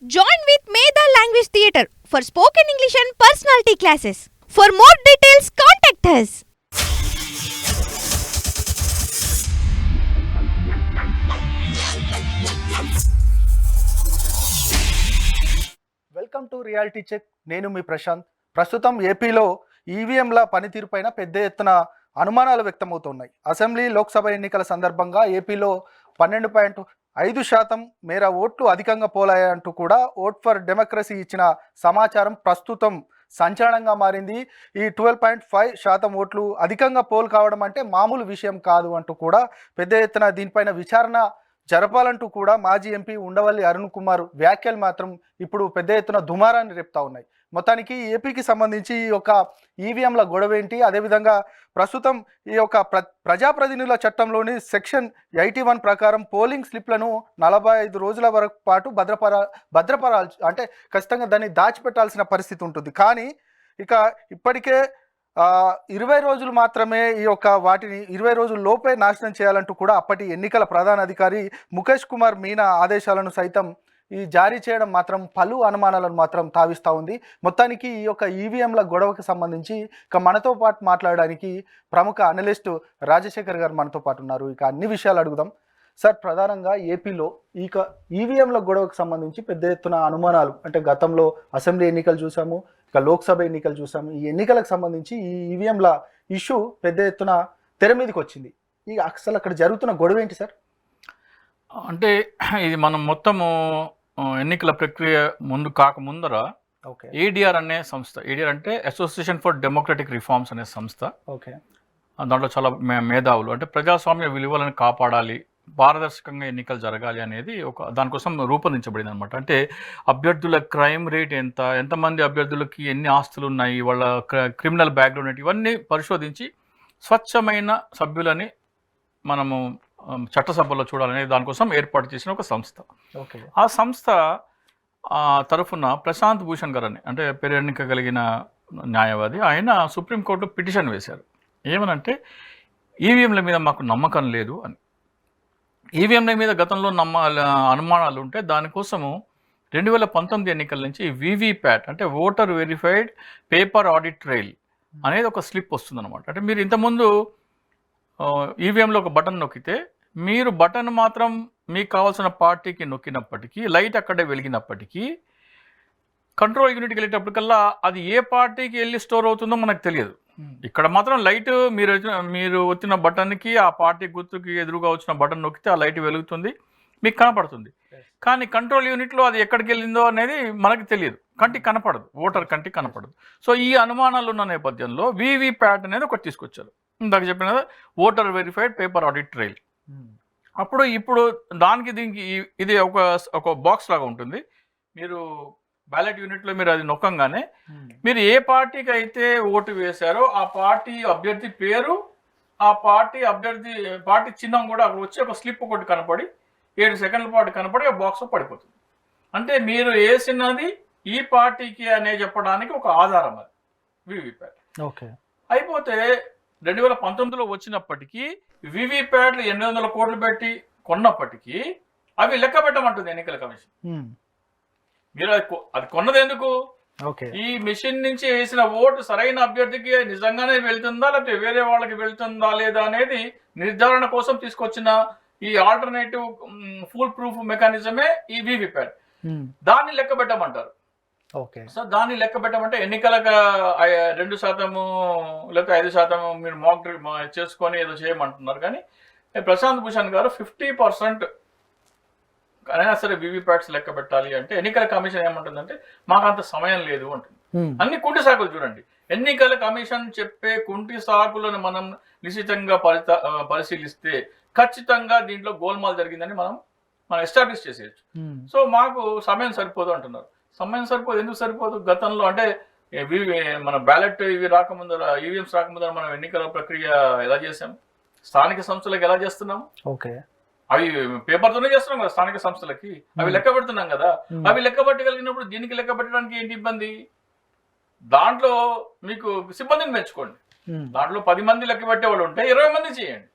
Join with Medha Language Theatre for spoken English and personality classes. For more details, contact us. Welcome to reality check. నేను మీ ప్రశాంత్. ప్రస్తుతం ఏపీలో ఈవీఎంల పనితీరుపైన పెద్ద ఎత్తున అనుమానాలు వ్యక్తమవుతున్నాయి. అసెంబ్లీ లోక్సభ ఎన్నికల సందర్భంగా ఏపీలో 12.5% మేర ఓట్లు అధికంగా పోలాయంటూ కూడా ఓట్ ఫర్ డెమోక్రసీ ఇచ్చిన సమాచారం ప్రస్తుతం సంచలనంగా మారింది. ఈ 12.5% ఓట్లు అధికంగా పోల్ కావడం అంటే మామూలు విషయం కాదు అంటూ కూడా పెద్ద ఎత్తున దీనిపైన విచారణ జరపాలంటూ కూడా మాజీ ఎంపీ ఉండవల్లి అరుణ్ కుమార్ వ్యాఖ్యలు మాత్రం ఇప్పుడు పెద్ద ఎత్తున దుమారాన్ని రేపుతా ఉన్నాయి. మొత్తానికి ఏపీకి సంబంధించి ఈ యొక్క ఈవీఎంల గొడవ ఏంటి, అదేవిధంగా ప్రస్తుతం ఈ యొక్క ప్రజాప్రతినిధుల చట్టంలోని సెక్షన్ 81 ప్రకారం పోలింగ్ స్లిప్లను 45 రోజుల వరకు పాటు భద్రపరాల్సి అంటే ఖచ్చితంగా దాన్ని దాచిపెట్టాల్సిన పరిస్థితి ఉంటుంది. కానీ ఇక ఇప్పటికే 20 రోజులు మాత్రమే ఈ యొక్క వాటిని 20 రోజుల లోపే నాశనం చేయాలంటూ కూడా అప్పటి ఎన్నికల ప్రధాన అధికారి ముఖేష్ కుమార్ మీనా ఆదేశాలను సైతం ఈ జారీ చేయడం మాత్రం పలు అనుమానాలను మాత్రం తావిస్తూ ఉంది. మొత్తానికి ఈ యొక్క ఈవీఎంల గొడవకు సంబంధించి ఇక మనతో పాటు మాట్లాడడానికి ప్రముఖ అనలిస్ట్ రాజశేఖర్ గారు మనతో పాటు ఉన్నారు. ఇక అన్ని విషయాలు అడుగుదాం. సార్, ప్రధానంగా ఏపీలో ఇక ఈవీఎంల గొడవకు సంబంధించి పెద్ద ఎత్తున అనుమానాలు, అంటే గతంలో అసెంబ్లీ ఎన్నికలు చూసాము, ఇక లోక్సభ ఎన్నికలు చూసాము. ఈ ఎన్నికలకు సంబంధించి ఈ ఈవీఎంల ఇష్యూ పెద్ద ఎత్తున తెర మీదకి వచ్చింది. ఈ అసలు అక్కడ జరుగుతున్న గొడవ ఏంటి సార్? అంటే ఇది మనం మొత్తము ఎన్నికల ప్రక్రియ కాకముందర ఏడిఆర్ అనే సంస్థ, ఏడిఆర్ అంటే అసోసియేషన్ ఫర్ డెమోక్రటిక్ రిఫార్మ్స్ అనే సంస్థ. ఓకే. దాంట్లో చాలా మేధావులు, అంటే ప్రజాస్వామ్య విలువలను కాపాడాలి, పారదర్శకంగా ఎన్నికలు జరగాలి అనేది దానికోసం రూపొందించబడింది అనమాట. అంటే అభ్యర్థుల క్రైమ్ రేట్ ఎంతమంది అభ్యర్థులకి ఎన్ని ఆస్తులు ఉన్నాయి, వాళ్ళ క్రిమినల్ బ్యాక్గ్రౌండ్ ఏంటి, ఇవన్నీ పరిశోధించి స్వచ్ఛమైన సభ్యులని మనము చట్టసభలో చూడాలనే దానికోసం ఏర్పాటు చేసిన ఒక సంస్థ. ఆ సంస్థ తరఫున ప్రశాంత్ భూషణ్ గారు అని, అంటే పేరెన్నిక కలిగిన న్యాయవాది, ఆయన సుప్రీంకోర్టులో పిటిషన్ వేశారు. ఏమనంటే ఈవీఎంల మీద మాకు నమ్మకం లేదు అని. ఈవీఎంల మీద గతంలో అనుమానాలు ఉంటే దానికోసము 2019 ఎన్నికల నుంచి వీవీప్యాట్ అంటే voter verified paper audit trial అనేది ఒక స్లిప్ వస్తుందన్నమాట. అంటే మీరు ఇంతకుముందు ఈవీఎంలో ఒక బటన్ నొక్కితే మీరు బటన్ మాత్రం మీకు కావాల్సిన పార్టీకి నొక్కినప్పటికీ, లైట్ అక్కడే వెలిగినప్పటికీ, కంట్రోల్ యూనిట్కి వెళ్ళేటప్పటికల్లా అది ఏ పార్టీకి వెళ్ళి స్టోర్ అవుతుందో మనకు తెలియదు. ఇక్కడ మాత్రం లైట్ మీరు వచ్చిన బటన్కి, ఆ పార్టీ గుర్తుకి ఎదురుగా వచ్చిన బటన్ నొక్కితే ఆ లైట్ వెలుగుతుంది, మీకు కనపడుతుంది. కానీ కంట్రోల్ యూనిట్లో అది ఎక్కడికి వెళ్ళిందో అనేది మనకు తెలియదు, కంటికి కనపడదు, ఓటర్ కంటికి కనపడదు. సో ఈ అనుమానాలు ఉన్న నేపథ్యంలో వీవీప్యాట్ అనేది ఒకటి తీసుకొచ్చారు. ఇందాక చెప్పిన voter verified paper audit trial. ఇప్పుడు దీనికి ఇది ఒక బాక్స్ లాగా ఉంటుంది. మీరు బ్యాలెట్ యూనిట్లో మీరు అది నొక్కంగానే మీరు ఏ పార్టీకి అయితే ఓటు వేశారో ఆ పార్టీ అభ్యర్థి పేరు, ఆ పార్టీ చిహ్నం కూడా అక్కడ వచ్చి ఒక స్లిప్ ఒకటి కనపడి 7 సెకండ్ల పాటు కనపడి ఆ బాక్స్ పడిపోతుంది. అంటే మీరు వేసినది ఈ పార్టీకి అనే చెప్పడానికి ఒక ఆధారం అది వీవీప్యాట్. ఓకే. అయిపోతే 2019లో వచ్చినప్పటికీ వీవీప్యాట్లు 800 కోట్లు పెట్టి కొన్నప్పటికీ అవి లెక్క పెట్టమంటుంది ఎన్నికల కమిషన్. మీరు అది కొన్నది ఎందుకు? ఈ మిషన్ నుంచి వేసిన ఓటు సరైన అభ్యర్థికి నిజంగానే వెళ్తుందా లేకపోతే వేరే వాళ్ళకి వెళ్తుందా లేదా అనేది నిర్ధారణ కోసం తీసుకొచ్చిన ఈ ఆల్టర్నేటివ్ ఫుల్ ప్రూఫ్ మెకానిజమే ఈ వీవీప్యాట్. దాన్ని లెక్క పెట్టమంటారు. సో దాన్ని లెక్క పెట్టమంటే ఎన్నికలకు 2% లేకపోతే 5% మీరు మాక్ చేసుకొని ఏదో చేయమంటున్నారు. కానీ ప్రశాంత్ భూషణ్ గారు 50% అయినా సరే వీవీప్యాట్స్ లెక్క పెట్టాలి అంటే ఎన్నికల కమిషన్ ఏమంటుందంటే మాకు అంత సమయం లేదు అంటుంది. అన్ని కుంటి సాకులు చూడండి. ఎన్నికల కమిషన్ చెప్పే కుంటి సాకులను మనం నిశ్చితంగా పరిశీలిస్తే ఖచ్చితంగా దీంట్లో గోల్మాల్ జరిగిందని మనం ఎస్టాబ్లిష్ చేసేయచ్చు. సో మాకు సమయం సరిపోదు అంటున్నారు. సమయం సరిపోదు. ఎందుకు సరిపోదు? గతంలో అంటే మన బ్యాలెట్ రాకముందర, ఈవీఎంస్ రాకముందర మనం ఎన్నికల ప్రక్రియ ఎలా చేసాం, స్థానిక సంస్థలకు ఎలా చేస్తున్నాం? ఓకే. అవి పేపర్తోనే చేస్తున్నాం కదా స్థానిక సంస్థలకి, అవి లెక్క పెడుతున్నాం కదా. అవి లెక్క పెట్టగలిగినప్పుడు దీనికి లెక్క పెట్టడానికి ఏంటి ఇబ్బంది? దాంట్లో మీకు సిబ్బందిని పెంచుకోండి. దాంట్లో 10 మంది లెక్క పెట్టే వాళ్ళు ఉంటే 20 మంది చేయండి.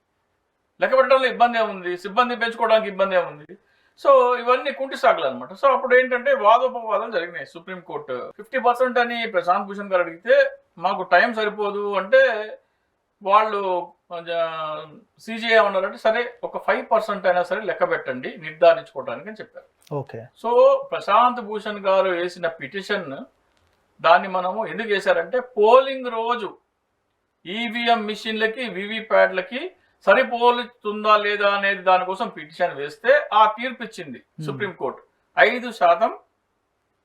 లెక్క పెట్టడంలో ఇబ్బంది ఏముంది? సిబ్బంది పెంచుకోవడానికి ఇబ్బంది ఏముంది? సో ఇవన్నీ కుంటి సాగులు అనమాట. సో అప్పుడు ఏంటంటే వాదోపవాదాలు జరిగినాయి. సుప్రీంకోర్టు 50% అని ప్రశాంత్ భూషణ్ గారు అడిగితే మాకు టైం సరిపోదు అంటే వాళ్ళు సీజీఐ ఉన్నారంటే సరే ఒక 5% అయినా సరే లెక్క పెట్టండి నిర్ధారించుకోవడానికి అని చెప్పారు. ఓకే. సో ప్రశాంత్ భూషణ్ గారు వేసిన పిటిషన్ దాన్ని మనము ఎందుకు వేశారంటే పోలింగ్ రోజు ఈవీఎం మిషన్లకి వివిప్యాట్లకి సరిపోలుతుందా లేదా అనేది దానికోసం పిటిషన్ వేస్తే ఆ తీర్పు ఇచ్చింది సుప్రీంకోర్టు. 5%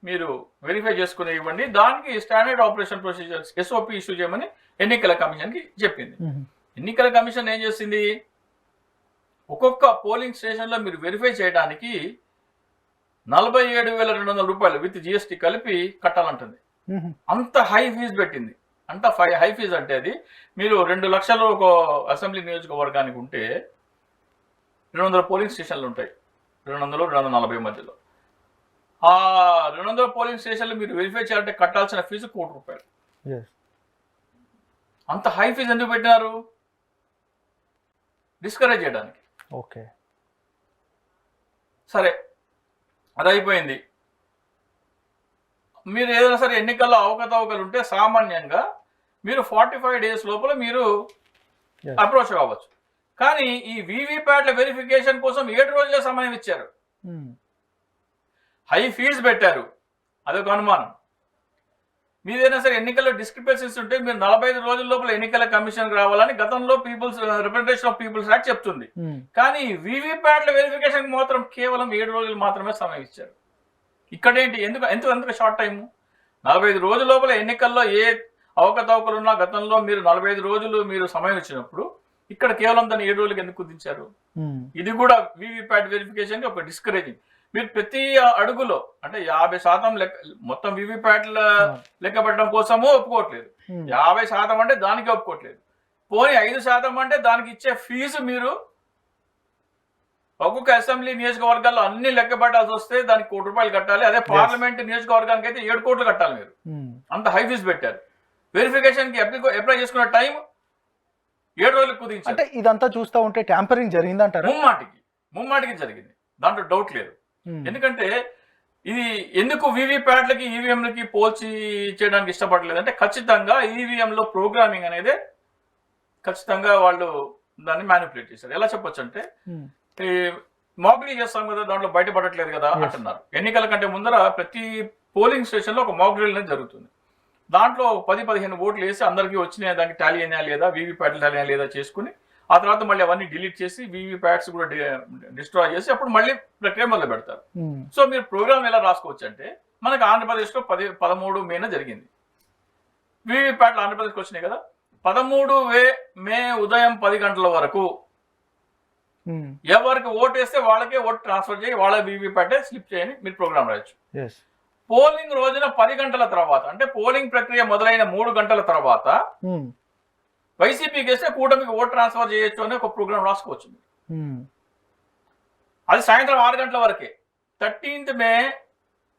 మీరు వెరిఫై చేసుకుని ఇవ్వండి, దానికి standard operation procedures SOP issue చేయమని ఎన్నికల కమిషన్కి చెప్పింది. ఎన్నికల కమిషన్ ఏం చేసింది, ఒక్కొక్క పోలింగ్ స్టేషన్లో మీరు వెరిఫై చేయడానికి 47,200 రూపాయలు విత్ జిఎస్టీ కలిపి కట్టాలంటుంది. అంత హై ఫీజు పెట్టింది. అంత హై ఫీజు అంటే అది మీరు 2 లక్షలు ఒక అసెంబ్లీ నియోజకవర్గానికి ఉంటే 200 పోలింగ్ స్టేషన్లు ఉంటాయి, 200-240 మధ్యలో. ఆ 200 పోలింగ్ స్టేషన్లు మీరు వెరిఫై చేయాలంటే కట్టాల్సిన ఫీజు ₹1,00,00,000. అంత హై ఫీజు ఎందుకు పెట్టినారు? డిస్కరేజ్ చేయడానికి. ఓకే, సరే అది అయిపోయింది. మీరు ఏదైనా సరే ఎన్నికల్లో అవకతవకలు ఉంటే సామాన్యంగా మీరు 45 డేస్ లోపల మీరు అప్రోచ్ కావచ్చు. కానీ ఈ వీవీప్యాట్ల వెరిఫికేషన్ కోసం 7 రోజులే సమయం ఇచ్చారు. హై ఫీజు పెట్టారు, అదొక అనుమానం. మీదైనా సరే ఎన్నికల్లో డిస్క్రిపెన్సీస్ ఉంటే మీరు 45 రోజుల లోపల ఎన్నికల కమిషన్కి రావాలని గతంలో peoples representation of peoples act చెప్తుంది. కానీ వీవీప్యాట్ల వెరిఫికేషన్ మాత్రం కేవలం 7 రోజులు మాత్రమే సమయం ఇచ్చారు. ఇక్కడేంటి, ఎందుకు షార్ట్ టైము? 45 రోజుల లోపల ఎన్నికల్లో ఏ అవకతవకలు ఉన్నా గతంలో మీరు 45 రోజులు మీరు సమయం ఇచ్చినప్పుడు ఇక్కడ కేవలం దాన్ని 7 రోజులకి ఎందుకు కుదించారు? ఇది కూడా వీవీప్యాట్ వెరిఫికేషన్ ఒక డిస్కరేజింగ్. మీరు ప్రతి అడుగులో అంటే 50% లెక్క మొత్తం వీవీప్యాట్ల లెక్క పెట్టడం కోసమూ ఒప్పుకోవట్లేదు. 50% అంటే దానికి ఒప్పుకోవట్లేదు. పోనీ 5% అంటే దానికి ఇచ్చే ఫీజు మీరు ఒక్కొక్క అసెంబ్లీ నియోజకవర్గాల్లో అన్ని లెక్క పెట్టాల్సి వస్తే దానికి ₹1,00,00,000 కట్టాలి. అదే పార్లమెంట్ నియోజకవర్గానికి అయితే 7 కోట్లు కట్టాలి మీరు. అంత హై ఫీజు పెట్టారు. వెరిఫికేషన్ కి అప్లై చేసుకున్న టైం 7 రోజులకు కుదించారు. అంటే ఇదంతా చూస్తూ ఉంటే ట్యాంపరింగ్ జరిగిందంటారా? ముమ్మాటికి జరిగింది, దాంట్లో డౌట్ లేదు. ఎందుకంటే ఇది ఎందుకు వీవీప్యాట్లకి ఈవీఎంలకి పోల్చి చేయడానికి ఇష్టపడలేదు అంటే ఖచ్చితంగా ఈవీఎంలో ప్రోగ్రామింగ్ అనేది ఖచ్చితంగా వాళ్ళు దాన్ని మ్యానిపులేట్ చేశారు. ఎలా చెప్పొచ్చు అంటే మాక్డ్రిల్ చేస్తాం కదా, దాంట్లో బయటపడట్లేదు కదా అంటున్నారు. ఎన్నికల కంటే ముందర ప్రతి పోలింగ్ స్టేషన్లో ఒక మాక్డ్రిల్ అనేది జరుగుతుంది. దాంట్లో 10-15 ఓట్లు వేసి అందరికీ వచ్చినాయి, దానికి టాలీ అయినా లేదా వీవీప్యాట్లు టాలీ అయినా లేదా చేసుకుని ఆ తర్వాత మళ్ళీ అవన్నీ డిలీట్ చేసి వీవీప్యాట్స్ కూడా డిస్ట్రాయ్ చేసి అప్పుడు మళ్ళీ ప్రక్రియ మొదలు పెడతారు. సో మీరు ప్రోగ్రామ్ ఎలా రాసుకోవచ్చు అంటే మనకు ఆంధ్రప్రదేశ్లో 13 మేన జరిగింది. వీవీప్యాట్లు ఆంధ్రప్రదేశ్కి వచ్చినాయి కదా, 13 మే ఉదయం 10 గంటల వరకు ఎవరికి ఓటు వేస్తే వాళ్ళకే ఓటు ట్రాన్స్ఫర్ చేయి, వాళ్ళ వీవీప్యాటే స్లిప్ చేయని మీరు ప్రోగ్రామ్ రాయొచ్చు. పోలింగ్ రోజున 10 గంటల తర్వాత అంటే పోలింగ్ ప్రక్రియ మొదలైన 3 గంటల తర్వాత వైసీపీకి వేస్తే కూటమికి ఓటు ట్రాన్స్ఫర్ చేయొచ్చు అని ఒక ప్రోగ్రామ్ రాసుకోవచ్చు. అది సాయంత్రం 6 గంటల వరకే. 13th మే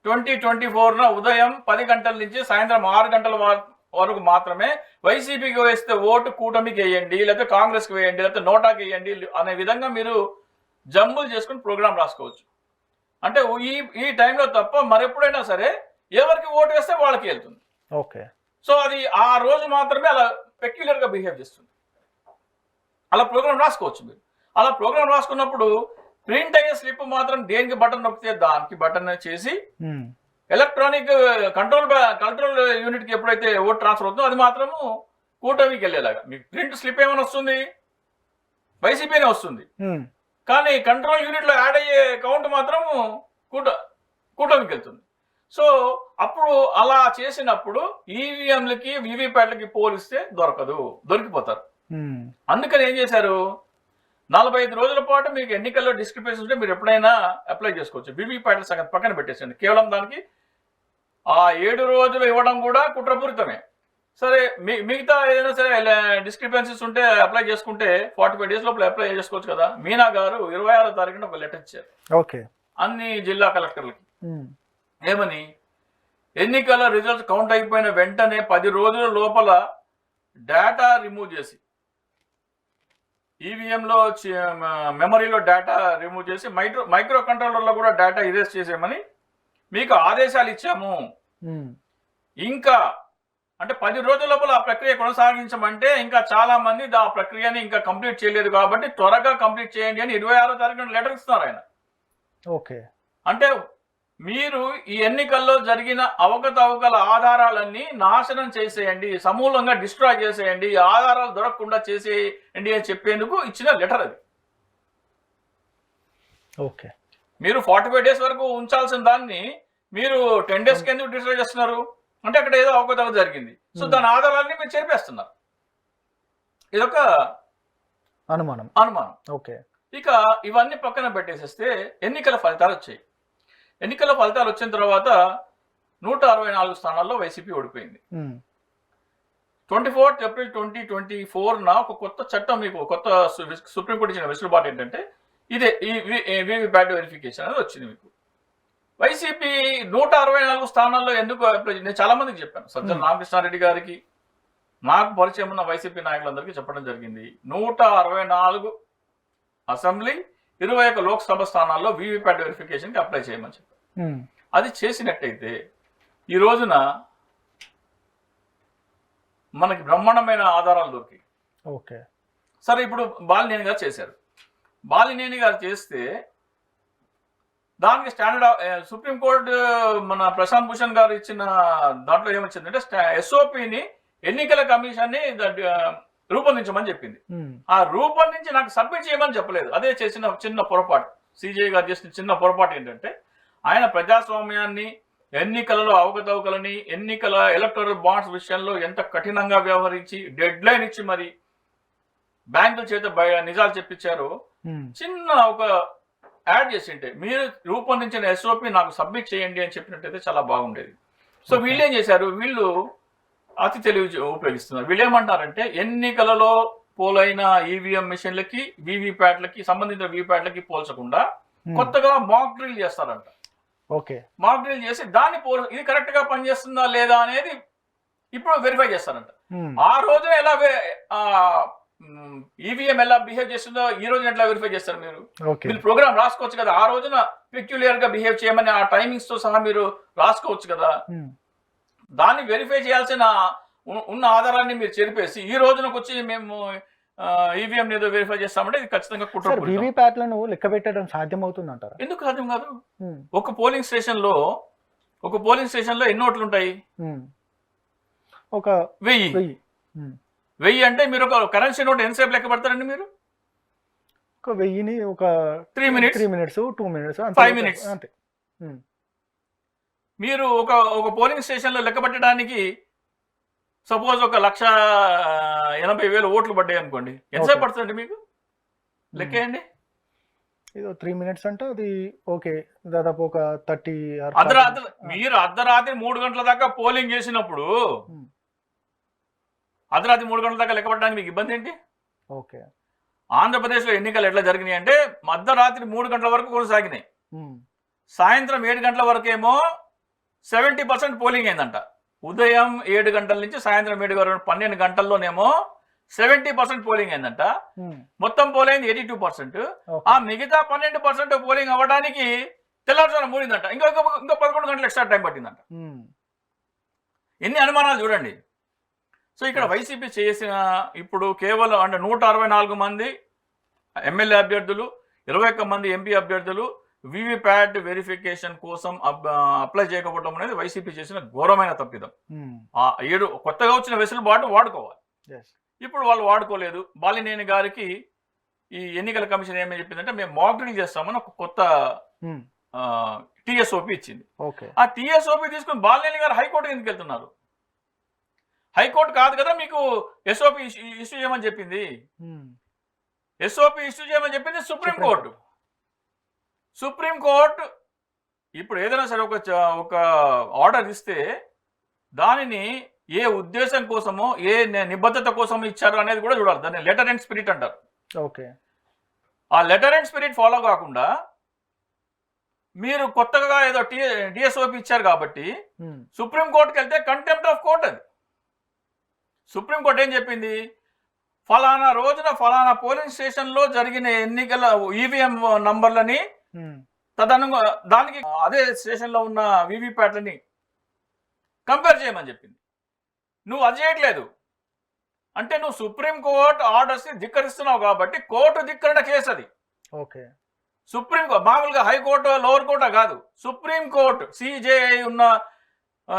2024 ఉదయం 10 గంటల నుంచి సాయంత్రం 6 గంటల వరకు మాత్రమే వైసీపీకి వేస్తే ఓటు కూటమికి వేయండి, లేకపోతే కాంగ్రెస్కి వేయండి, లేకపోతే నోటాకి వేయండి అనే విధంగా మీరు జంబులు చేసుకుని ప్రోగ్రామ్ రాసుకోవచ్చు. అంటే ఈ టైంలో తప్ప మరెప్పుడైనా సరే ఎవరికి ఓటు వేస్తే వాళ్ళకి వెళ్తుంది. ఓకే. సో అది ఆ రోజు మాత్రమే అలా పెక్యులర్గా బిహేవ్ చేస్తుంది. అలా ప్రోగ్రామ్ రాసుకోవచ్చు మీరు. అలా ప్రోగ్రామ్ రాసుకున్నప్పుడు ప్రింట్ అయ్యే స్లిప్ మాత్రం దేనికి బటన్ నొక్కితే దానికి బటన్ చేసి ఎలక్ట్రానిక్ కంట్రోల్ యూనిట్కి ఎప్పుడైతే ఓట్ ట్రాన్స్ఫర్ అవుతుందో అది మాత్రము కూటమికి వెళ్ళేలాగా. మీకు ప్రింట్ స్లిప్ ఏమైనా వస్తుంది, వైసీపీనే వస్తుంది. కానీ కంట్రోల్ యూనిట్లో యాడ్ అయ్యే కౌంట్ మాత్రం కూటమికి వెళ్తుంది. సో అప్పుడు అలా చేసినప్పుడు ఈవీఎంలకి వీవీప్యాట్లకి పోలిస్తే దొరికిపోతారు. అందుకని ఏం చేశారు, 45 రోజుల పాటు మీకు ఎన్నికల్లో డిస్క్రిపెన్సీ ఉంటే మీరు ఎప్పుడైనా అప్లై చేసుకోవచ్చు. వీవీప్యాట్ల సంగతి పక్కన పెట్టేసండి, కేవలం దానికి ఆ 7 రోజులు ఇవ్వడం కూడా కుట్రపూరితమే. సరే మిగతా ఏదైనా సరే డిస్క్రిపెన్సీస్ ఉంటే అప్లై చేసుకుంటే 45 డేస్ లోపల అప్లై చేసుకోవచ్చు కదా. మీనా గారు 26వ తారీఖున ఒక లెటర్ ఇచ్చారు అన్ని జిల్లా కలెక్టర్లకి. ఏమని, ఎన్నికల రిజల్ట్స్ కౌంట్ అయిపోయిన వెంటనే 10 రోజుల లోపల డేటా రిమూవ్ చేసి ఈవీఎంలో మెమరీలో డేటా రిమూవ్ చేసి మైక్రో కంట్రోలర్లో కూడా డేటా ఇరేజ్ చేసేయమని మీకు ఆదేశాలు ఇచ్చాము. ఇంకా అంటే 10 రోజుల లోపల ఆ ప్రక్రియ కొనసాగించమంటే ఇంకా చాలా మంది ఆ ప్రక్రియని ఇంకా కంప్లీట్ చేయలేదు కాబట్టి త్వరగా కంప్లీట్ చేయండి అని 26వ తారీఖున లెటర్ ఇస్తున్నారు ఆయన. ఓకే, అంటే మీరు ఈ ఎన్నికల్లో జరిగిన అవకతవకల ఆధారాలన్నీ నాశనం చేసేయండి, సమూలంగా డిస్ట్రాయ్ చేసేయండి, ఆధారాలు దొరకకుండా చేసేయండి అని చెప్పేందుకు ఇచ్చిన లెటర్ అది. ఓకే, మీరు 45 days వరకు ఉంచాల్సిన దాన్ని మీరు 10 days కి ఎందుకు డిస్ట్రాయ్ చేస్తున్నారు అంటే అక్కడ ఏదో అవకతవక జరిగింది. సో దాని ఆధారాన్ని మీరు చేర్పేస్తున్నారు. ఇదొక అనుమానం. ఓకే, ఇక ఇవన్నీ పక్కన పెట్టేసేస్తే ఎన్నికల ఫలితాలు వచ్చాయి. ఎన్నికల ఫలితాలు వచ్చిన తర్వాత 164 స్థానాల్లో వైసీపీ ఓడిపోయింది. 24 April 2024 ఒక కొత్త చట్టం, మీకు కొత్త సుప్రీంకోర్టు ఇచ్చిన వెసులుబాటు ఏంటంటే ఇదే ఈ వీవీప్యాట్ వెరిఫికేషన్ అనేది వచ్చింది. మీకు వైసీపీ 164 స్థానాల్లో ఎందుకు, నేను చాలా మందికి చెప్పాను, సజ్జల రామకృష్ణారెడ్డి గారికి, నాకు పరిచయం ఉన్న వైసీపీ నాయకులందరికీ చెప్పడం జరిగింది. 164 అసెంబ్లీ, 21 లోక్సభ స్థానాల్లో వీవీప్యాట్ వెరిఫికేషన్కి అప్లై చేయమని చెప్పారు. అది చేసినట్టయితే ఈ రోజున మనకి బ్రహ్మాండమైన ఆధారాలు దొరికాయి. ఓకే, సరే ఇప్పుడు బాలినేని గారు చేశారు. బాలినేని గారు చేస్తే దానికి స్టాండర్డ్ సుప్రీంకోర్టు మన ప్రశాంత్ భూషణ్ గారు ఇచ్చిన దాంట్లో ఏమొచ్చిందంటే ఎస్ఓపిని ఎన్నికల కమిషన్ని రూపొందించమని చెప్పింది. ఆ రూపొందించి నాకు సబ్మిట్ చేయమని చెప్పలేదు. అదే చేసిన చిన్న పొరపాటు, సిజే గారు చేసిన చిన్న పొరపాటు ఏంటంటే ఆయన ప్రజాస్వామ్యాన్ని, ఎన్నికలలో అవకతవకలని, ఎన్నికల ఎలక్టోరల్ బాండ్స్ విషయంలో ఎంత కఠినంగా వ్యవహరించి డెడ్ లైన్ ఇచ్చి మరి బ్యాంకుల చేత నిజాలు చెప్పించారో చిన్న ఒక యాడ్ చేసింటే మీరు రూపొందించిన ఎస్ఓపి నాకు సబ్మిట్ చేయండి అని చెప్పినట్టయితే చాలా బాగుండేది. సో వీళ్ళు ఏం చేశారు, వీళ్ళు అతి తెలివి ఉపయోగిస్తున్నారు. వీళ్ళు ఏమంటారంటే ఎన్నికలలో పోలైన ఈవీఎం మిషన్లకి, వీవీప్యాట్లకి, సంబంధిత వీవీప్యాట్లకి పోల్చకుండా కొత్తగా మాక్ డ్రిల్ చేస్తారంట. ఓకే, మాక్ డ్రిల్ చేసి దాన్ని ఇది కరెక్ట్ గా పనిచేస్తుందా లేదా అనేది ఇప్పుడు వెరిఫై చేస్తారంట. ఆ రోజున ఎలా ఈవీఎం ఎలా బిహేవ్ చేస్తుందో ఈ రోజున ఎట్లా వెరిఫై చేస్తారు మీరు? మీరు ప్రోగ్రామ్ రాసుకోవచ్చు కదా, ఆ రోజున పెక్యులియర్ గా బిహేవ్ చేయమని ఆ టైమింగ్స్ తో సహా మీరు రాసుకోవచ్చు కదా. దాన్ని వెరిఫై చేయాల్సిన ఉన్న ఆధారాన్ని మీరు చెరిపేసి ఈ రోజునకు వచ్చి మేము ఈవీఎం ఏదో వెరిఫై చేస్తామంటే ఇది ఖచ్చితంగా కుట్ర. వీవీప్యాట్లను లెక్క పెట్టడం సాధ్యం అవుతుంది అంటారా? ఎందుకు సాధ్యం కాదు? ఒక పోలింగ్ స్టేషన్ లో ఎన్ని ఓట్లు ఉంటాయి? ఒక 1000 అంటే మీరు ఒక కరెన్సీ నోట్ ఎంతసేపు లెక్క పెడతారండి మీరు? ఒక 1000ని ఒక 3 minutes, 2 minutes, 5 minutes అంతే. మీరు ఒక పోలింగ్ స్టేషన్ లో లెక్క పెట్టడానికి సపోజ్ 1,80,000 ఓట్లు పడ్డాయి అనుకోండి, ఎంతసేపు పడుతుందండి మీకు? లెక్కేయండి. ఏదో 3 minutes అంటే అది ఓకే, దాదాపు ఒక 30. మీరు అర్ధరాత్రి 3 గంటల దాకా పోలింగ్ చేసినప్పుడు అర్ధరాత్రి 3 గంటల దాకా లెక్క పెట్టడానికి మీకు ఇబ్బంది ఏంటి? ఓకే, ఆంధ్రప్రదేశ్లో ఎన్నికలు ఎట్లా జరిగినాయి అంటే అర్ధరాత్రి 3 గంటల వరకు కొనసాగినాయి. సాయంత్రం 7 గంటల వరకేమో 70% పోలింగ్ అయిందంట. ఉదయం 7 గంటల నుంచి సాయంత్రం 7 వరకు 12 గంటల్లోనేమో 70% పోలింగ్ అయిందంట. మొత్తం పోలింగ్ 82%. ఆ మిగతా 12% పోలింగ్ అవ్వడానికి తెల్లవారుజామున మూడిందంట. ఇంకో 11 గంటలు ఎక్స్ట్రా టైం పట్టిందంట. ఎన్ని అనుమానాలు చూడండి. సో ఇక్కడ వైసీపీ చేసిన ఇప్పుడు కేవలం అంటే 164 మంది ఎమ్మెల్యే అభ్యర్థులు, 21 మంది ఎంపీ అభ్యర్థులు వీవీప్యాట్ వెరిఫికేషన్ కోసం అప్లై చేయకపోవడం అనేది వైసీపీ చేసిన ఘోరమైన తప్పిదం. ఆ 7 కొత్తగా వచ్చిన వెసులుబాటు వాడుకోవాలి. ఇప్పుడు వాళ్ళు వాడుకోలేదు. బాలినేని గారికి ఈ ఎన్నికల కమిషన్ ఏమని చెప్పిందంటే మేము మాక్ డ్రిల్ చేస్తామని ఒక కొత్త టీఎస్ఓపి ఇచ్చింది. ఆ టీఎస్ఓపి తీసుకుని బాలినేని గారు హైకోర్టుకి ఎందుకు వెళ్తున్నారు? హైకోర్టు కాదు కదా మీకు ఎస్ఓపి ఇష్యూ చేయమని చెప్పింది. ఎస్ఓపి ఇష్యూ చేయమని చెప్పింది సుప్రీంకోర్టు. సుప్రీంకోర్టు ఇప్పుడు ఏదైనా సరే ఒక ఆర్డర్ ఇస్తే దానిని ఏ ఉద్దేశం కోసమో ఏ నిబద్ధత కోసమో ఇచ్చారు అనేది కూడా చూడాలి. దాన్ని లెటర్ అండ్ స్పిరిట్ అంటారు. ఓకే, ఆ లెటర్ అండ్ స్పిరిట్ ఫాలో కాకుండా మీరు కొత్తగా ఏదో డిఎస్ఓపి ఇచ్చారు కాబట్టి సుప్రీంకోర్టుకి వెళ్తే కంటెంప్ట్ ఆఫ్ కోర్ట్. అది సుప్రీంకోర్టు ఏం చెప్పింది, ఫలానా రోజున ఫలానా పోలింగ్ స్టేషన్లో జరిగిన ఎన్నికల ఈవీఎం నంబర్లని తదనుగా దానికి అదే స్టేషన్లో ఉన్న వీవీప్యాట్లని కంపేర్ చేయమని చెప్పింది. నువ్వు అది చేయట్లేదు అంటే నువ్వు సుప్రీంకోర్టు ఆర్డర్స్ని ధిక్కరిస్తున్నావు కాబట్టి కోర్టు ధిక్కరణ కేసు అది. ఓకే, సుప్రీంకోర్టు మామూలుగా హైకోర్టు లోవర్ కోర్టు కాదు, సుప్రీంకోర్టు సిజేఐ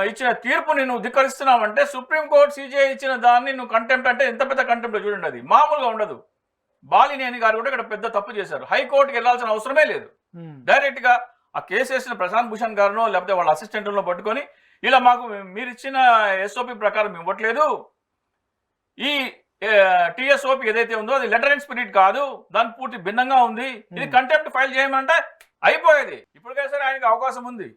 ఇచ్చిన తీర్పుని నువ్వు ధిక్కరిస్తున్నావంటే సుప్రీంకోర్టు సిజేఐ ఇచ్చిన దాన్ని నువ్వు కంటెంప్ట్ అంటే ఎంత పెద్ద కంటెంప్ట్ చూడండి, అది మామూలుగా ఉండదు. బాలినేని గారు కూడా ఇక్కడ పెద్ద తప్పు చేశారు. హైకోర్టుకి వెళ్ళాల్సిన అవసరమే లేదు. డైరెక్ట్ గా ఆ కేసు వేసిన ప్రశాంత్ భూషణ్ గారినో లేకపోతే వాళ్ళ అసిస్టెంట్లను పట్టుకొని ఇలా మాకు మీరు ఇచ్చిన ఎస్ఓపి ప్రకారం ఇవ్వట్లేదు, ఈ టిఎస్ఓపి ఏదైతే ఉందో అది లెటర్ అండ్ స్పిరిట్ కాదు, దాని పూర్తి భిన్నంగా ఉంది, ఇది కంటెంప్ట్ ఫైల్ చేయమంటే అయిపోయేది. ఇప్పటికే సరే ఆయనకి అవకాశం ఉంది.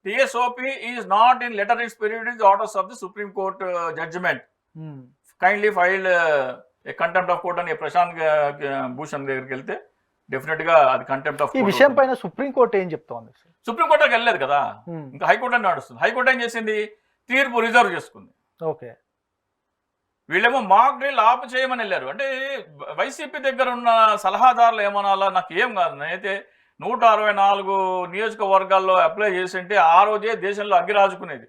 TSOP is not in letter and spirit is orders of the Supreme Court judgment, kindly file contempt of court అని ప్రశాంత్ భూషణ్ దగ్గరికి వెళ్తే డెఫినెట్ గా అది కంటెంప్ట్ ఆఫ్. ఈ విషయం పైన సుప్రీంకోర్టు ఏం చెప్తోంది? సుప్రీంకోర్టుకి వెళ్ళలేదు కదా, ఇంకా హైకోర్టు అని నడుస్తుంది. హైకోర్టు ఏం చేసింది, తీర్పు రిజర్వ్ చేసుకుంది. ఓకే, వీళ్ళేమో మాక్ డ్రిల్ ఆపు చేయమని వెళ్ళారు. అంటే వైసీపీ దగ్గర ఉన్న సలహాదారులు ఏమనాలా నాకు ఏం కాదు. నేనైతే 164 నియోజకవర్గాల్లో అప్లై చేసి ఉంటే ఆ రోజే దేశంలో అగ్గిరాజుకునేది.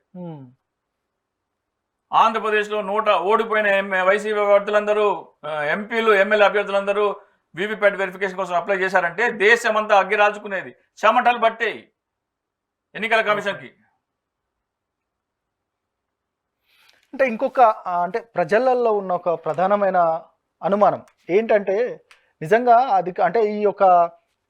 ఆంధ్రప్రదేశ్లో ఓడిపోయిన వైసీపీ అభ్యర్థులందరూ, ఎంపీలు ఎమ్మెల్యే అభ్యర్థులందరూ వీవీప్యాట్ వెరిఫికేషన్ కోసం అప్లై చేశారంటే దేశమంతా అగ్గిరాజుకునేది, చెమటలు పట్టేయి ఎన్నికల కమిషన్కి. అంటే ఇంకొక అంటే ప్రజలలో ఉన్న ఒక ప్రధానమైన అనుమానం ఏంటంటే నిజంగా అది అంటే ఈ యొక్క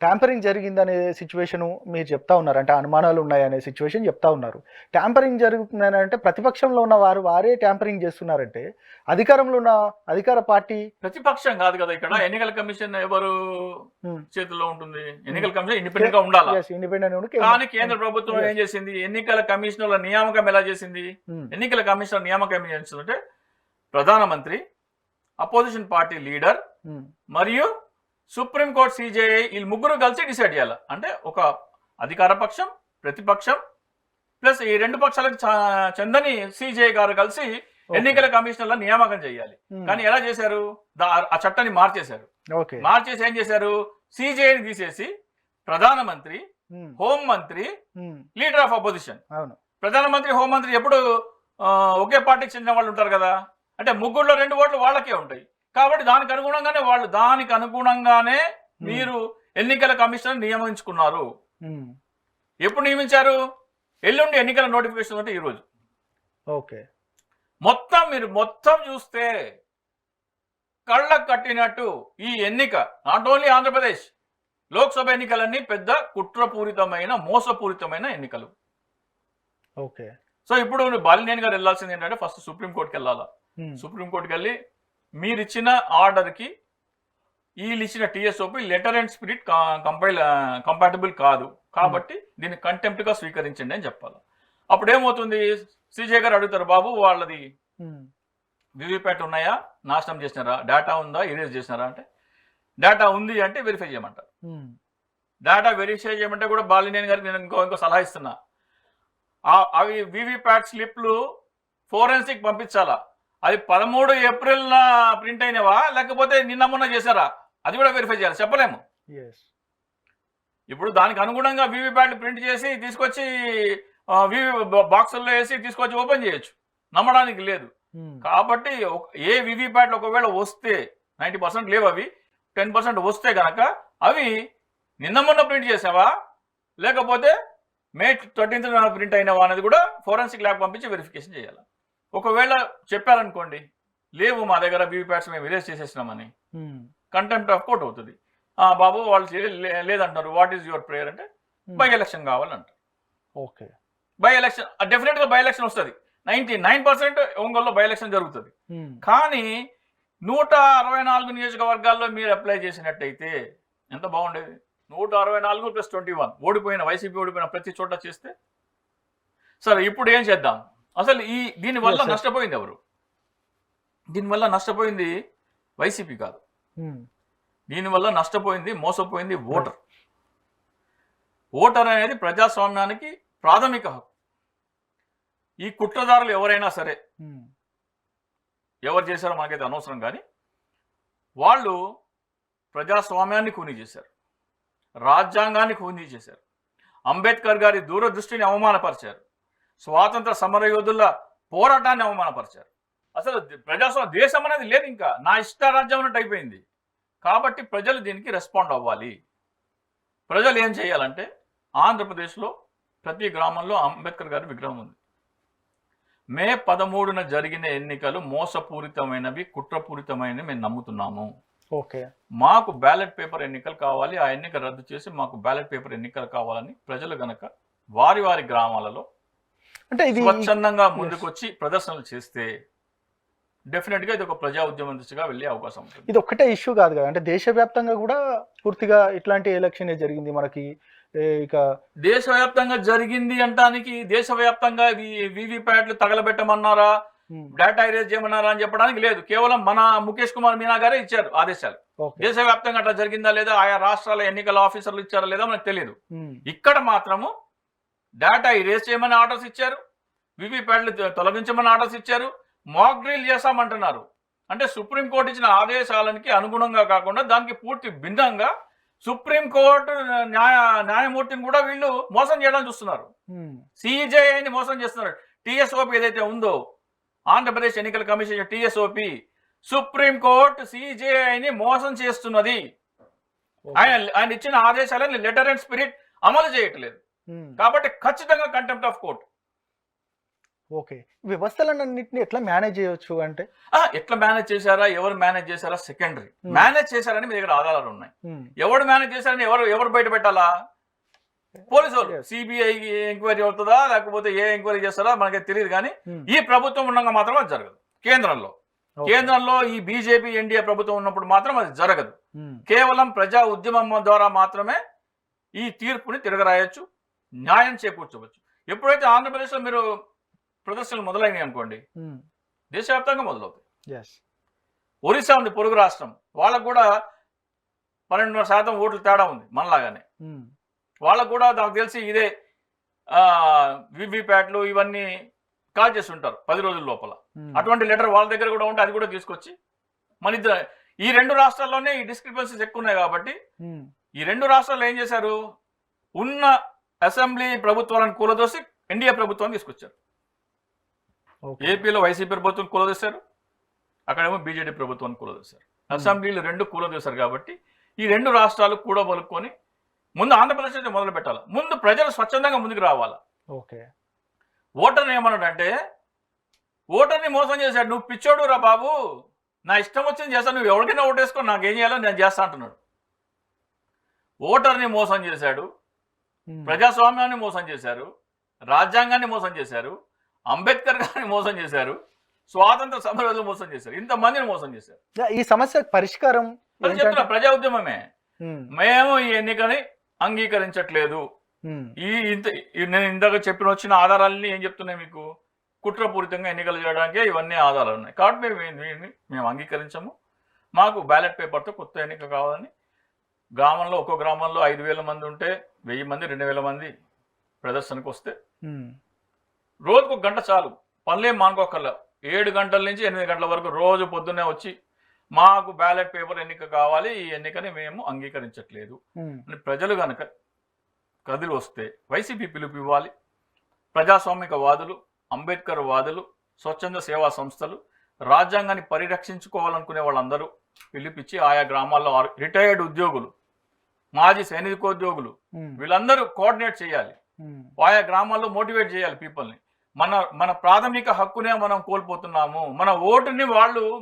ట్యాంపరింగ్ జరిగిందనే సిచ్యువేషను మీరు చెప్తా ఉన్నారు, అంటే అనుమానాలు ఉన్నాయనే సిచ్యువేషన్ చెప్తా ఉన్నారు. ట్యాంపరింగ్ జరుగుతుందని అంటే ప్రతిపక్షంలో ఉన్న వారే ట్యాంపరింగ్ చేస్తున్నారంటే అధికారంలో ఉన్న అధికార పార్టీ ప్రతిపక్షం కాదు కదా. ఇక్కడ ఎన్నికల కమిషన్ ఎవరు చేతుల్లో ఉంటుంది? ఎన్నికల కమిషన్ ఇండిపెండెంట్ గా ఉండాలి. ఇండిపెండెంట్. కానీ కేంద్ర ప్రభుత్వం ఏం చేసింది, ఎన్నికల కమిషనర్ల నియామకం ఎలా చేసింది? ఎన్నికల కమిషనర్ నియామకం ఏం చేసిందంటే ప్రధానమంత్రి, అపోజిషన్ పార్టీ లీడర్ మరియు సుప్రీంకోర్టు సిజేఐ వీళ్ళు ముగ్గురు కలిసి డిసైడ్ చేయాలి. అంటే ఒక అధికార పక్షం, ప్రతిపక్షం ప్లస్ ఈ రెండు పక్షాలకు చెందని సిజేఐ గారు కలిసి ఎన్నికల కమిషనర్ల నియామకం చేయాలి. కానీ ఎలా చేశారు, ఆ చట్టాన్ని మార్చేశారు. మార్చేసి ఏం చేశారు, సిజేఐని తీసేసి ప్రధానమంత్రి, హోంమంత్రి, లీడర్ ఆఫ్ అపోజిషన్. ప్రధానమంత్రి, హోంమంత్రి ఎప్పుడు ఒకే పార్టీకి చెందిన వాళ్ళు ఉంటారు కదా, అంటే ముగ్గురులో 2 ఓట్లు వాళ్ళకే ఉంటాయి. కాబట్టి దానికి అనుగుణంగానే మీరు ఎన్నికల కమిషన్ నియమించుకున్నారు. ఎప్పుడు నియమించారు? ఎల్లుండి ఎన్నికల నోటిఫికేషన్ అంటే ఈరోజు. ఓకే, మీరు మొత్తం చూస్తే కళ్ళకు కట్టినట్టు ఈ ఎన్నిక నాట్ ఓన్లీ ఆంధ్రప్రదేశ్ లోక్సభ ఎన్నికలన్నీ పెద్ద కుట్రపూరితమైన మోసపూరితమైన ఎన్నికలు. ఓకే, సో ఇప్పుడు బాలినేని గారు వెళ్ళాల్సింది ఏంటంటే ఫస్ట్ సుప్రీంకోర్టుకి వెళ్ళాలా. సుప్రీంకోర్టుకి వెళ్ళి మీరిచ్చిన ఆర్డర్కి వీళ్ళు ఇచ్చిన టిఎస్ఓపి లెటర్ అండ్ స్పిరిట్ కంపాటబుల్ కాదు కాబట్టి దీన్ని కంటెంప్ట్గా స్వీకరించండి అని చెప్పాలి. అప్పుడు ఏమవుతుంది, సిజే గారు అడుగుతారు, బాబు వాళ్ళది వివిప్యాట్ ఉన్నాయా, నాశనం చేసినారా, డేటా ఉందా, ఎరేజ్ చేసినారా అంటే డేటా ఉంది అంటే వెరిఫై చేయమంటారు. డేటా వెరిఫై చేయమంటే కూడా బాలినేని గారికి నేను ఇంకో సలహా ఇస్తున్నా, అవి వివిప్యాట్ స్లిప్లు ఫోరెన్సిక్ పంపించాలా. అది 13 ఏప్రిల్ ప్రింట్ అయినవా లేకపోతే నిన్న మొన్న చేశారా అది కూడా వెరిఫై చేయాలి, చెప్పలేము. ఇప్పుడు దానికి అనుగుణంగా వీవీప్యాట్లు ప్రింట్ చేసి తీసుకొచ్చి బాక్సుల్లో వేసి తీసుకొచ్చి ఓపెన్ చేయొచ్చు, నమ్మడానికి లేదు. కాబట్టి ఏ వీవీప్యాట్లు ఒకవేళ వస్తే 90% లేవు, అవి 10% వస్తే గనక అవి నిన్న మొన్న ప్రింట్ చేసావా లేకపోతే May 13th ప్రింట్ అయినవా అనేది కూడా ఫోరెన్సిక్ ల్యాబ్ పంపించి వెరిఫికేషన్ చేయాలి. ఒకవేళ చెప్పారనుకోండి, లేవు మా దగ్గర వీవీప్యాట్స్ మేము ఎరేజ్ చేసేసినామని, కంటెంప్ట్ ఆఫ్ కోర్ట్ అవుతుంది. బాబు వాళ్ళు లేదంటారు, వాట్ ఈజ్ యువర్ ప్రేయర్ అంటే బై ఎలక్షన్ కావాలంటారు. ఓకే, బై ఎలక్షన్ డెఫినెట్గా బై ఎలక్షన్ వస్తుంది. 99% ఒంగోలులో బై ఎలక్షన్ జరుగుతుంది. కానీ 164 నియోజకవర్గాల్లో మీరు అప్లై చేసినట్టయితే ఎంత బాగుండేది. 164 + 21 వైసీపీ ఓడిపోయిన ప్రతి చోట చేస్తే. సరే ఇప్పుడు ఏం చేద్దాం, అసలు దీనివల్ల నష్టపోయింది ఎవరు? దీనివల్ల నష్టపోయింది వైసీపీ కాదు, దీనివల్ల నష్టపోయింది మోసపోయింది ఓటర్. ఓటర్ అనేది ప్రజాస్వామ్యానికి ప్రాథమిక హక్కు. ఈ కుట్రదారులు ఎవరైనా సరే ఎవరు చేశారో మనకైతే అనవసరం, కానీ వాళ్ళు ప్రజాస్వామ్యాన్ని కూనీ చేశారు, రాజ్యాంగాన్ని కూనీ చేశారు, అంబేద్కర్ గారి దూరదృష్టిని అవమానపరిచారు, స్వాతంత్ర సమరయోధుల పోరాటాన్ని అవమానపరిచారు. అసలు ప్రజాస్వామ్య దేశం అనేది లేదు, ఇంకా నా ఇష్ట రాజ్యం అన్నట్టు అయిపోయింది. కాబట్టి ప్రజలు దీనికి రెస్పాండ్ అవ్వాలి. ప్రజలు ఏం చేయాలంటే, ఆంధ్రప్రదేశ్లో ప్రతి గ్రామంలో అంబేద్కర్ గారి విగ్రహం ఉంది. మే 13న జరిగిన ఎన్నికలు మోసపూరితమైనవి, కుట్రపూరితమైనవి మేము నమ్ముతున్నాము. ఓకే, మాకు బ్యాలెట్ పేపర్ ఎన్నికలు కావాలి, ఆ ఎన్నిక రద్దు చేసి మాకు బ్యాలెట్ పేపర్ ఎన్నికలు కావాలని ప్రజలు గనక వారి వారి గ్రామాలలో అంటే ఇది స్వచ్ఛందంగా ముందుకొచ్చి ప్రదర్శనలు చేస్తే డెఫినెట్గా ఇది ఒక ప్రజా ఉద్యమం దిశగా వెళ్ళే అవకాశం ఉంటుంది. ఇది ఒక్కటే ఇష్యూ కాదు కదా, అంటే దేశవ్యాప్తంగా కూడా పూర్తిగా ఇట్లాంటి ఎలక్షన్ జరిగింది మనకి. ఇక దేశవ్యాప్తంగా జరిగింది అంటానికి, దేశవ్యాప్తంగా వీవీప్యాట్లు తగలబెట్టమన్నారా, డేటా ఎరేజ్ చేయమన్నారా అని చెప్పడానికి లేదు. కేవలం మన ముఖేష్ కుమార్ మీనా గారే ఇచ్చారు ఆదేశాలు. దేశవ్యాప్తంగా అట్లా జరిగిందా లేదా, ఆయా రాష్ట్రాల ఎన్నికల ఆఫీసర్లు ఇచ్చారా లేదా మనకు తెలియదు. ఇక్కడ మాత్రము డేటా ఎరేజ్ చేయమని ఆర్డర్స్ ఇచ్చారు, వీవీప్యాట్లు తొలగించమని ఆర్డర్స్ ఇచ్చారు, మాక్ డ్రిల్ చేస్తామంటున్నారు. అంటే సుప్రీంకోర్టు ఇచ్చిన ఆదేశాలకి అనుగుణంగా కాకుండా దానికి పూర్తి భిన్నంగా సుప్రీంకోర్టు న్యాయమూర్తిని కూడా వీళ్ళు మోసం చేయడానికి చూస్తున్నారు. సిజేఐని మోసం చేస్తున్నారు. టీఎస్ఓపి ఏదైతే ఉందో, ఆంధ్రప్రదేశ్ ఎన్నికల కమిషన్ టీఎస్ఓపి, సుప్రీంకోర్టు సిజేఐని మోసం చేస్తున్నది. ఆయన ఇచ్చిన ఆదేశాలని లెటర్ అండ్ స్పిరిట్ అమలు చేయట్లేదు. కాబట్టి ఖచ్చితంగా కంటెంప్ట్ ఆఫ్ కోర్ట్. ఓకే, వ్యవస్థలన్నింటినీ ఎట్లా మేనేజ్ చేయొచ్చు అంటే, ఎట్లా మేనేజ్ చేశారా, ఎవరు మేనేజ్ చేశారా సెకండరీ. మేనేజ్ చేశారని మీ దగ్గర ఆధారాలు ఉన్నాయి. ఎవరు మేనేజ్ చేశారని ఎవరు బయట పెట్టాలా? పోలీసు వాళ్ళు. సిబిఐ ఎంక్వైరీ అవుతుందా లేకపోతే ఏ ఎంక్వైరీ చేస్తారా మనకి తెలియదు. కానీ ఈ ప్రభుత్వం ఉండగా మాత్రం అది జరగదు. కేంద్రంలో ఈ బీజేపీ ఎన్డీఏ ప్రభుత్వం ఉన్నప్పుడు మాత్రం అది జరగదు. కేవలం ప్రజా ఉద్యమం ద్వారా మాత్రమే ఈ తీర్పుని తిరగరాయొచ్చు, న్యాయం చేకూర్చవచ్చు. ఎప్పుడైతే ఆంధ్రప్రదేశ్లో మీరు ప్రదర్శనలు మొదలైనవి అనుకోండి, దేశవ్యాప్తంగా మొదలవుతాయి. ఒరిస్సా ఉంది పొరుగు రాష్ట్రం, వాళ్ళకు కూడా 12% ఓట్లు తేడా ఉంది మనలాగానే. వాళ్ళకు కూడా నాకు తెలిసి ఇదే వీవీప్యాట్లు ఇవన్నీ కాల్ చేసి ఉంటారు 10 రోజుల లోపల. అటువంటి లెటర్ వాళ్ళ దగ్గర కూడా ఉంటే అది కూడా తీసుకొచ్చి మన ఇద్దరు, ఈ 2 రాష్ట్రాల్లోనే ఈ డిస్క్రిపెన్సీస్ ఎక్కువ ఉన్నాయి. కాబట్టి ఈ 2 రాష్ట్రాల్లో ఏం చేశారు, ఉన్న అసెంబ్లీ ప్రభుత్వాలను కూలదోసి ఎన్డీఏ ప్రభుత్వాన్ని తీసుకొచ్చారు. ఏపీలో వైసీపీ ప్రభుత్వం కూలదోశారు, అక్కడేమో బీజేపీ ప్రభుత్వాన్ని కూలదోశారు. అసెంబ్లీలు 2 కూలదోశారు. కాబట్టి ఈ 2 రాష్ట్రాలు కూడా బలుక్కొని ముందు ఆంధ్రప్రదేశ్ నుంచి మొదలు పెట్టాలి. ముందు ప్రజలు స్వచ్ఛందంగా ముందుకు రావాలా. ఓటర్ని ఏమన్నాడంటే, ఓటర్ని మోసం చేశాడు, నువ్వు పిచ్చోడు రా బాబు, నా ఇష్టం వచ్చింది చేస్తాను, నువ్వు ఎవరికైనా ఓటేసుకో, నాకేం చేయాలో నేను చేస్తా అంటున్నాడు. ఓటర్ని మోసం చేశాడు, ప్రజాస్వామ్యాన్ని మోసం చేశారు, రాజ్యాంగాన్ని మోసం చేశారు, అంబేద్కర్ గారిని మోసం చేశారు, స్వాతంత్ర సమరయోధులు మోసం చేశారు, ఇంతమందిని మోసం చేశారు. ఈ సమస్యకు పరిష్కారం చెప్తున్నా, ప్రజా ఉద్యమమే. మేము ఈ ఎన్నికని అంగీకరించట్లేదు. నేను ఇందాక వచ్చిన ఆధారాలని ఏం చెప్తున్నాయి మీకు, కుట్రపూరితంగా ఎన్నికలు చేయడానికే ఇవన్నీ ఆధారాలు ఉన్నాయి. కాబట్టి మేము అంగీకరించము. మాకు బ్యాలెట్ పేపర్తో కొత్త ఎన్నిక కావాలని గ్రామంలో, ఒక్కో గ్రామంలో 5,000 మంది ఉంటే 1000 మంది 2,000 మంది ప్రదర్శనకు వస్తే రోజుకు 1 గంట చాలు, పనులేం మానుకోకల్లా. 7 గంటల నుంచి 8 గంటల వరకు రోజు పొద్దున్నే వచ్చి మాకు బ్యాలెట్ పేపర్ ఎన్నిక కావాలి, ఈ ఎన్నికని మేము అంగీకరించట్లేదు అని ప్రజలు కనుక కదిలి వస్తే వైసీపీ పిలుపు ఇవ్వాలి. ప్రజాస్వామిక వాదులు, అంబేద్కర్ వాదులు, స్వచ్ఛంద సేవా సంస్థలు, రాజ్యాంగాన్ని పరిరక్షించుకోవాలనుకునే వాళ్ళందరూ పిలిపించి ఆయా గ్రామాల్లో రిటైర్డ్ ఉద్యోగులు, మాజీ సైనికోద్యోగులు వీళ్ళందరూ కోఆర్డినేట్ చేయాలి. ఆయా గ్రామాల్లో మోటివేట్ చేయాలి పీపుల్ని. మన ప్రాథమిక హక్కునే మనం కోల్పోతున్నాము. మన ఓటుని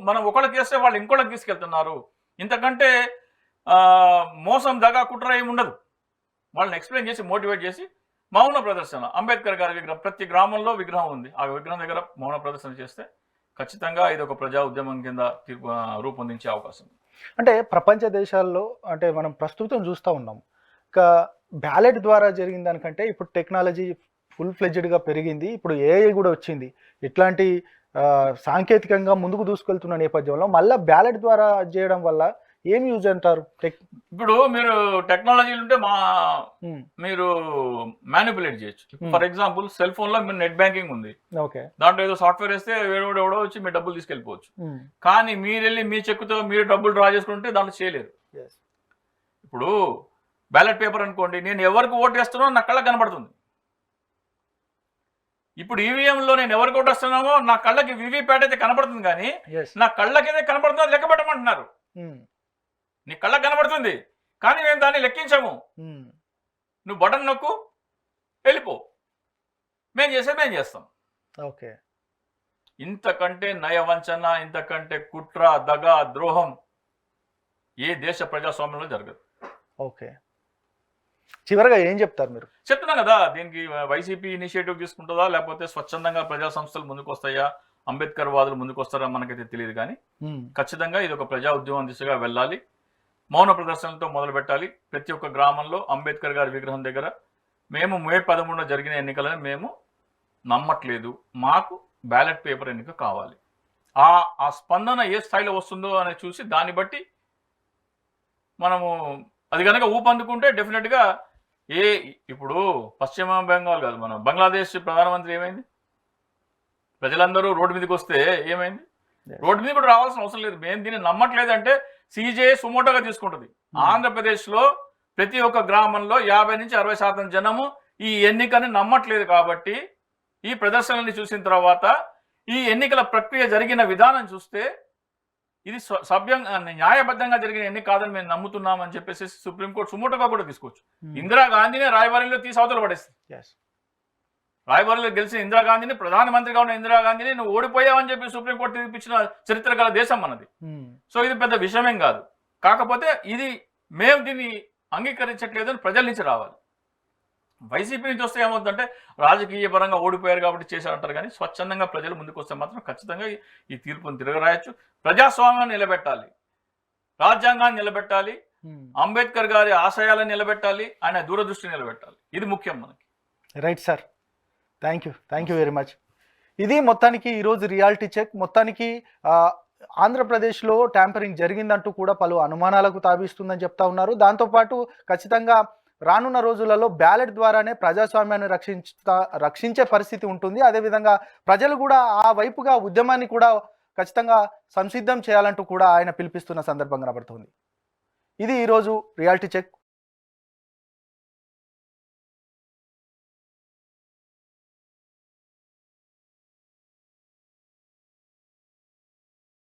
మనం ఒకళ్ళకి వేస్తే వాళ్ళు ఇంకోళ్ళకి తీసుకెళ్తున్నారు. ఇంతకంటే మోసం దగా కుట్ర ఏమి ఉండదు. వాళ్ళని ఎక్స్ప్లెయిన్ చేసి మోటివేట్ చేసి మౌన ప్రదర్శన, అంబేద్కర్ గారి విగ్రహం, ప్రతి గ్రామంలో విగ్రహం ఉంది, ఆ విగ్రహం దగ్గర మౌన ప్రదర్శన చేస్తే ఖచ్చితంగా ఇది ఒక ప్రజా ఉద్యమం కింద రూపొందించే అవకాశం. అంటే ప్రపంచ దేశాల్లో అంటే మనం ప్రస్తుతం చూస్తూ ఉన్నాం, ఇంకా బ్యాలెట్ ద్వారా జరిగిన దానికంటే ఇప్పుడు టెక్నాలజీ ఫుల్ ఫ్లెడ్జ్డ్గా పెరిగింది. ఇప్పుడు ఏఐ కూడా వచ్చింది. ఇట్లాంటి సాంకేతికంగా ముందుకు దూసుకెళ్తున్న నేపథ్యంలో మళ్ళీ బ్యాలెట్ ద్వారా చేయడం వల్ల ఏం యూజ్ అంటారు ఇప్పుడు మీరు టెక్నాలజీ ఉంటే మీరు మ్యానిపులేట్ చేయొచ్చు. ఫర్ ఎగ్జాంపుల్ సెల్ ఫోన్ లో మీరు నెట్ బ్యాంకింగ్ ఉంది, ఓకే, దాంట్లో ఏదో సాఫ్ట్వేర్ వేస్తే ఎవడో వచ్చి మీ డబ్బులు తీసుకెళ్ళిపోవచ్చు. కానీ మీరు వెళ్ళి మీ చెక్కుతో మీరు డబ్బులు డ్రా చేసుకుంటే దాంట్లో చేయలేరు. ఇప్పుడు బ్యాలెట్ పేపర్ అనుకోండి, నేను ఎవరికి ఓటు వేస్తున్నానో నా కళ్ళకి కనబడుతుంది. ఇప్పుడు ఈవీఎంలో నేను ఎవరికి ఓటు వేస్తున్నామో నా కళ్ళకి వివిప్యాట్ అయితే కనబడుతుంది, కానీ నా కళ్ళకైతే కనబడుతుందో లెక్క పెట్టమంటున్నారు. నీ కళ్ళకి కనబడుతుంది కానీ మేము దాన్ని లెక్కించాము. నువ్వు బటన్ నొక్కు వెళ్ళిపో, మేము చేస్తాం. ఓకే, ఇంతకంటే నయవంచన, ఇంతకంటే కుట్ర, దగ, ద్రోహం ఏ దేశ ప్రజాస్వామ్యంలో జరగదు. ఓకే, చివరిగా ఏం చెప్తారు మీరు? చెప్తున్నా కదా, దీనికి వైసీపీ ఇనిషియేటివ్ తీసుకుంటుందా లేకపోతే స్వచ్ఛందంగా ప్రజా సంస్థలు ముందుకు వస్తాయా, అంబేద్కర్ వాదులు ముందుకు వస్తారా మనకైతే తెలియదు. కానీ ఖచ్చితంగా ఇది ఒక ప్రజా ఉద్యమం దిశగా వెళ్ళాలి. మౌన ప్రదర్శనలతో మొదలు పెట్టాలి. ప్రతి ఒక్క గ్రామంలో అంబేద్కర్ గారి విగ్రహం దగ్గర మేము మే 13 జరిగిన ఎన్నికలను మేము నమ్మట్లేదు, మాకు బ్యాలెట్ పేపర్ ఎన్నిక కావాలి. ఆ స్పందన ఏ స్థాయిలో వస్తుందో అని చూసి దాన్ని బట్టి మనము అది కనుక ఊపందుకుంటే డెఫినెట్గా ఇప్పుడు పశ్చిమ బెంగాల్ కాదు, మన బంగ్లాదేశ్ ప్రధానమంత్రి ఏమైంది? ప్రజలందరూ రోడ్డు మీదకి వస్తే ఏమైంది? రోడ్డు మీద కూడా రావాల్సిన అవసరం లేదు. మేము దీన్ని నమ్మట్లేదంటే సీజే సుమోటోగా తీసుకుంటుంది. ఆంధ్రప్రదేశ్లో ప్రతి ఒక్క గ్రామంలో 50 నుంచి 60% జనము ఈ ఎన్నికని నమ్మట్లేదు. కాబట్టి ఈ ప్రదర్శనల్ని చూసిన తర్వాత ఈ ఎన్నికల ప్రక్రియ జరిగిన విధానం చూస్తే ఇది న్యాయబద్ధంగా జరిగిన ఎన్నిక కాదని మేము నమ్ముతున్నామని చెప్పేసి సుప్రీంకోర్టు సుమోటోగా కూడా తీసుకోవచ్చు. ఇందిరాగాంధీనే రాయబరేలీలో తీసి అవతల పడేస్తుంది. రాయబరేలీలో గెలిచిన ఇందిరాగాంధీని, ప్రధానమంత్రిగా ఉన్న ఇందిరాగాంధీని నువ్వు ఓడిపోయావని చెప్పి సుప్రీంకోర్టు తీర్పిచ్చిన చరిత్ర గల దేశం మనది. సో ఇది పెద్ద విషయమేం కాదు. కాకపోతే ఇది మేము దీన్ని అంగీకరించట్లేదని ప్రజల నుంచి రావాలి. వైసీపీ నుంచి వస్తే ఏమవుతుందంటే రాజకీయ పరంగా ఓడిపోయారు కాబట్టి చేశారంటారు, కానీ స్వచ్ఛందంగా ప్రజలు ముందుకు వస్తే మాత్రం ఖచ్చితంగా ఈ తీర్పును తిరగరాయొచ్చు. ప్రజాస్వామ్యాన్ని నిలబెట్టాలి, రాజ్యాంగాన్ని నిలబెట్టాలి, అంబేద్కర్ గారి ఆశయాలను నిలబెట్టాలి, ఆయన దూరదృష్టి నిలబెట్టాలి. ఇది ముఖ్యం మనకి. Right sir, thank you very much. ఇది మొత్తానికి ఈరోజు రియాలిటీ చెక్. మొత్తానికి ఆంధ్రప్రదేశ్లో ట్యాంపరింగ్ జరిగిందంటూ కూడా పలు అనుమానాలకు తావిస్తుందని చెప్తా ఉన్నారు. దాంతోపాటు ఖచ్చితంగా రానున్న రోజులలో బ్యాలెట్ ద్వారానే ప్రజాస్వామ్యాన్ని రక్షించే పరిస్థితి ఉంటుంది. అదేవిధంగా ప్రజలు కూడా ఆ వైపుగా ఉద్యమాన్ని కూడా ఖచ్చితంగా సంసిద్ధం చేయాలంటూ కూడా ఆయన పిలిపిస్తున్న సందర్భం కనబడుతుంది. ఇది ఈరోజు రియాలిటీ చెక్.